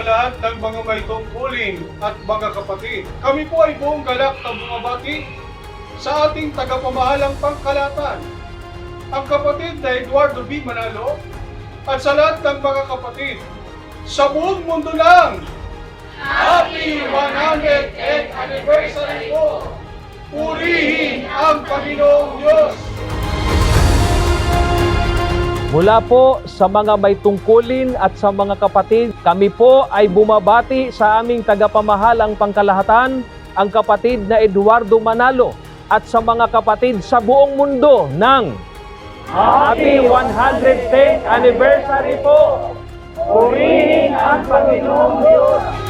sa lahat ng mga may tungkulin at mga kapatid. Kami po ay buong galak na bumabati sa ating tagapamahalang pangkalahatan, ang kapatid na Eduardo B. Manalo, at sa lahat ng mga kapatid sa buong mundo ng Happy 100th Anniversary po! Purihin ang Panginoong Diyos! Mula po sa mga may tungkulin at sa mga kapatid, kami po ay bumabati sa aming tagapamahalang pangkalahatan, ang kapatid na Eduardo Manalo, at sa mga kapatid sa buong mundo ng Happy 110th Anniversary po! Purihin ang Panginoong Diyos!